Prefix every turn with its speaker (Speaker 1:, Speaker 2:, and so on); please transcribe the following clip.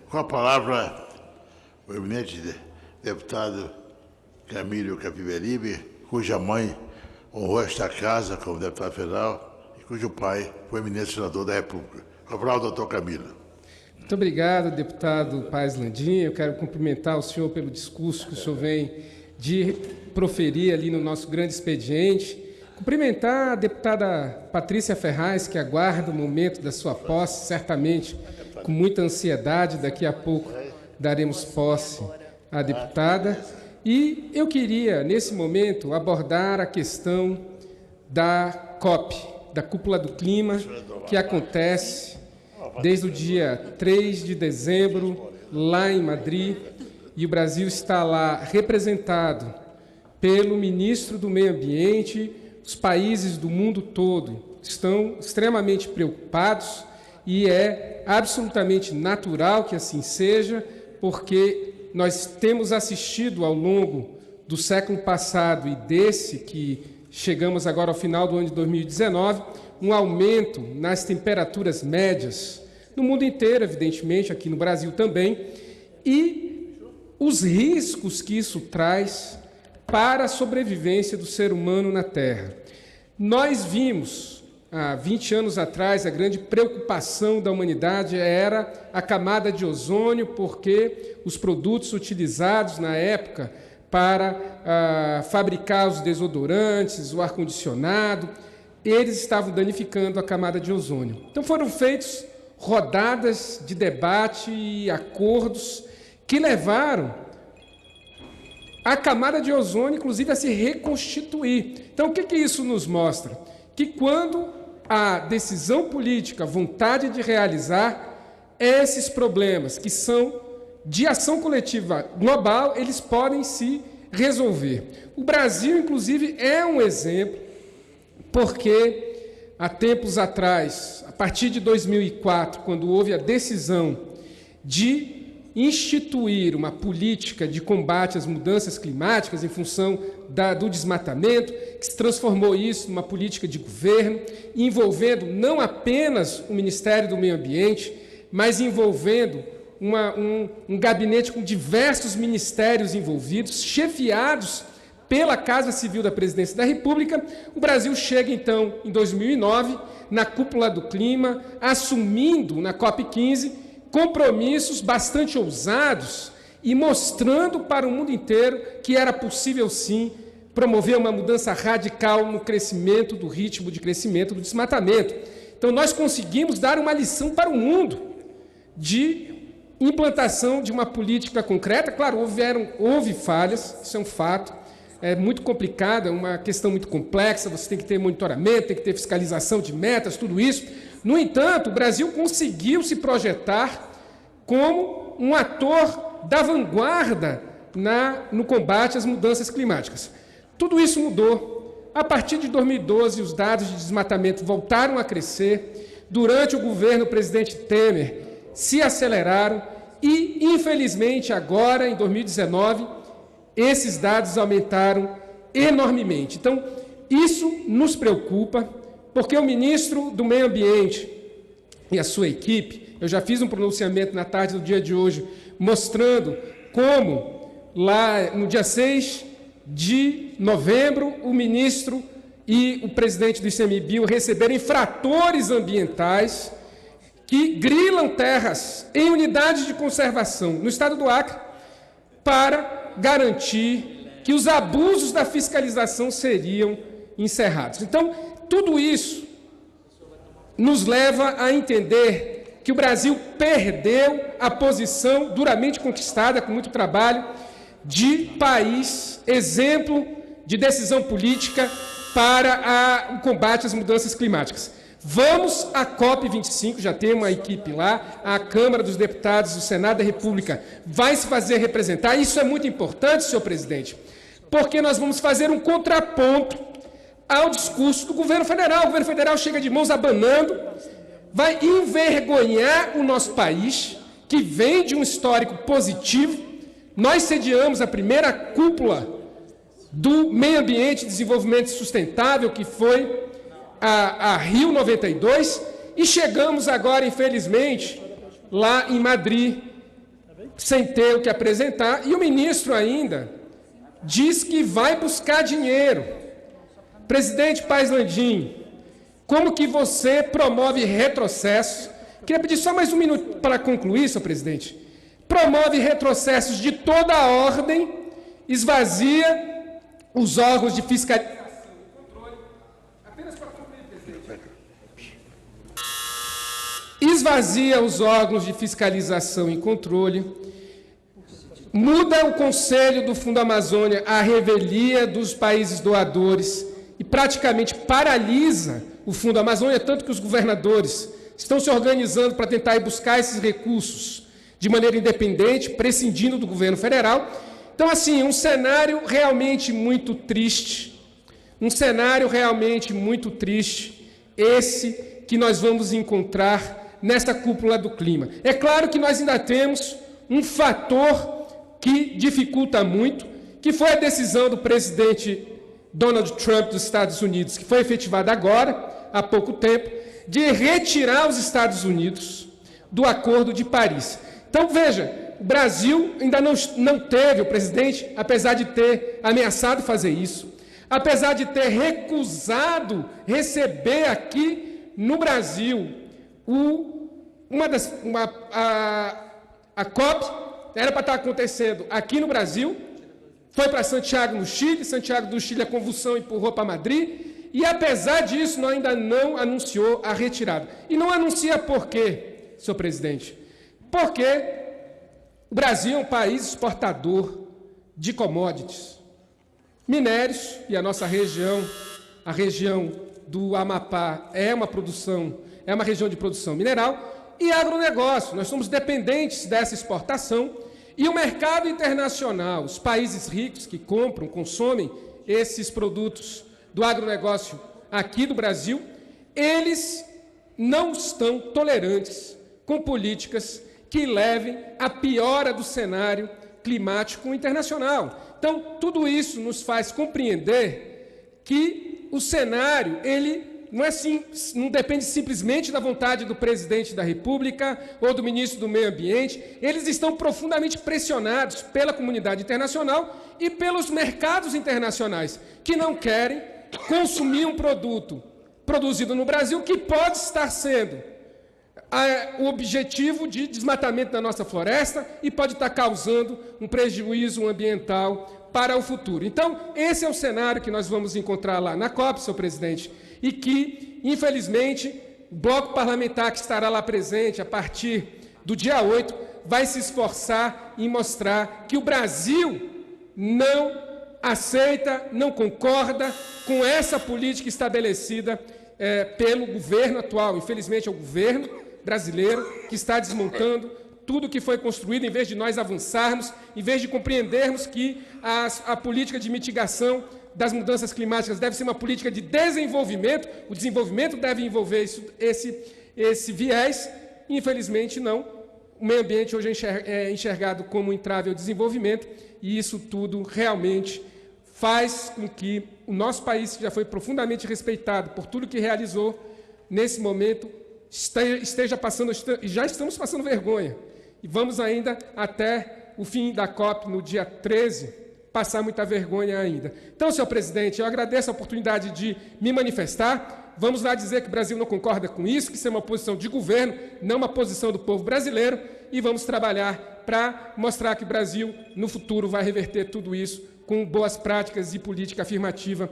Speaker 1: Com a palavra, o eminente deputado Camilo Capiberibe, cuja mãe honrou esta casa como deputado federal e cujo pai foi eminente senador da República. Com a palavra, doutor Camilo.
Speaker 2: Muito obrigado, deputado Paes Landim. Eu quero cumprimentar o senhor pelo discurso que o senhor vem de proferir ali no nosso grande expediente. Cumprimentar a deputada Patrícia Ferraz, que aguarda o momento da sua posse, certamente com muita ansiedade. Daqui a pouco daremos posse à deputada. E eu queria, nesse momento, abordar a questão da COP, da Cúpula do Clima, que acontece desde o dia 3 de dezembro, lá em Madrid, e o Brasil está lá representado pelo ministro do Meio Ambiente. Os países do mundo todo estão extremamente preocupados e é absolutamente natural que assim seja, porque nós temos assistido ao longo do século passado e desse que chegamos agora ao final do ano de 2019, um aumento nas temperaturas médias, no mundo inteiro, evidentemente, aqui no Brasil também, e os riscos que isso traz para a sobrevivência do ser humano na Terra. Nós vimos, há 20 anos atrás, a grande preocupação da humanidade era a camada de ozônio, porque os produtos utilizados na época para fabricar os desodorantes, o ar-condicionado, eles estavam danificando a camada de ozônio. Então foram feitas rodadas de debate e acordos que levaram a camada de ozônio, inclusive, a se reconstituir. Então, o que isso nos mostra? Que quando a decisão política, a vontade de realizar esses problemas que são de ação coletiva global, eles podem se resolver. O Brasil, inclusive, é um exemplo, porque há tempos atrás, a partir de 2004, quando houve a decisão de instituir uma política de combate às mudanças climáticas em função do desmatamento, que se transformou isso numa política de governo, envolvendo não apenas o Ministério do Meio Ambiente, mas envolvendo um gabinete com diversos ministérios envolvidos, chefiados pela Casa Civil da Presidência da República. O Brasil chega, então, em 2009, na Cúpula do Clima, assumindo, na COP15, compromissos bastante ousados e mostrando para o mundo inteiro que era possível, sim, promover uma mudança radical no crescimento do ritmo de crescimento do desmatamento. Então, nós conseguimos dar uma lição para o mundo de implantação de uma política concreta. Claro, houve falhas, isso é um fato, é muito complicado, é uma questão muito complexa, você tem que ter monitoramento, tem que ter fiscalização de metas, tudo isso. No entanto, o Brasil conseguiu se projetar como um ator da vanguarda no combate às mudanças climáticas. Tudo isso mudou. A partir de 2012, os dados de desmatamento voltaram a crescer. Durante o governo do presidente Temer, se aceleraram e, infelizmente, agora, em 2019, esses dados aumentaram enormemente. Então, isso nos preocupa, porque o ministro do Meio Ambiente e a sua equipe, eu já fiz um pronunciamento na tarde do dia de hoje, mostrando como, lá no dia 6 de novembro, o ministro e o presidente do ICMBio receberam infratores ambientais que grilam terras em unidades de conservação no estado do Acre para garantir que os abusos da fiscalização seriam encerrados. Então, tudo isso nos leva a entender que o Brasil perdeu a posição duramente conquistada, com muito trabalho, de país, exemplo de decisão política para o combate às mudanças climáticas. Vamos à COP25, já tem uma equipe lá, a Câmara dos Deputados do Senado da República vai se fazer representar. Isso é muito importante, senhor presidente, porque nós vamos fazer um contraponto ao discurso do governo federal. O governo federal chega de mãos abanando, vai envergonhar o nosso país, que vem de um histórico positivo. Nós sediamos a primeira cúpula do Meio Ambiente e Desenvolvimento Sustentável, que foi a Rio 92, e chegamos agora, infelizmente, lá em Madrid, sem ter o que apresentar, e o ministro ainda diz que vai buscar dinheiro. Presidente Paes Landim, como que você promove retrocessos? Queria pedir só mais um minuto para concluir, senhor presidente. Promove retrocessos de toda a ordem, esvazia os órgãos de fiscalização e controle. Apenas para concluir, presidente. Esvazia os órgãos de fiscalização e controle, muda o Conselho do Fundo Amazônia à revelia dos países doadores e praticamente paralisa o Fundo Amazônia, tanto que os governadores estão se organizando para tentar ir buscar esses recursos de maneira independente, prescindindo do governo federal. Então, assim, um cenário realmente muito triste, esse que nós vamos encontrar nesta cúpula do clima. É claro que nós ainda temos um fator que dificulta muito, que foi a decisão do presidente Donald Trump dos Estados Unidos, que foi efetivada agora, há pouco tempo, de retirar os Estados Unidos do Acordo de Paris. Então, veja, o Brasil ainda não teve, o presidente, apesar de ter ameaçado fazer isso, apesar de ter recusado receber aqui no Brasil a COP, era para estar acontecendo aqui no Brasil, foi para Santiago, no Chile, Santiago do Chile, a convulsão empurrou para Madrid, e apesar disso, ainda não anunciou a retirada. E não anuncia por quê, senhor presidente? Porque o Brasil é um país exportador de commodities, minérios, e a nossa região, a região do Amapá, é uma região de produção mineral, e agronegócio. Nós somos dependentes dessa exportação, e o mercado internacional, os países ricos que compram, consomem esses produtos do agronegócio aqui do Brasil, eles não estão tolerantes com políticas que levem à piora do cenário climático internacional. Então, tudo isso nos faz compreender que o cenário, ele não depende simplesmente da vontade do presidente da República ou do ministro do Meio Ambiente. Eles estão profundamente pressionados pela comunidade internacional e pelos mercados internacionais, que não querem consumir um produto produzido no Brasil que pode estar sendo o objetivo de desmatamento da nossa floresta e pode estar causando um prejuízo ambiental para o futuro. Então, esse é o cenário que nós vamos encontrar lá na COP, senhor presidente, e que, infelizmente, o bloco parlamentar que estará lá presente a partir do dia 8 vai se esforçar em mostrar que o Brasil não aceita, não concorda com essa política estabelecida pelo governo atual. Infelizmente, é o governo brasileiro que está desmontando tudo que foi construído, em vez de nós avançarmos, em vez de compreendermos que a política de mitigação das mudanças climáticas deve ser uma política de desenvolvimento, o desenvolvimento deve envolver esse viés, infelizmente não. O meio ambiente hoje é enxergado como um entrave ao desenvolvimento, e isso tudo realmente faz com que o nosso país, que já foi profundamente respeitado por tudo que realizou, nesse momento esteja passando, e já estamos passando vergonha, e vamos ainda até o fim da COP, no dia 13, passar muita vergonha ainda. Então, senhor presidente, eu agradeço a oportunidade de me manifestar. Vamos lá dizer que o Brasil não concorda com isso, que isso é uma posição de governo, não uma posição do povo brasileiro, e vamos trabalhar para mostrar que o Brasil, no futuro, vai reverter tudo isso com boas práticas e política afirmativa.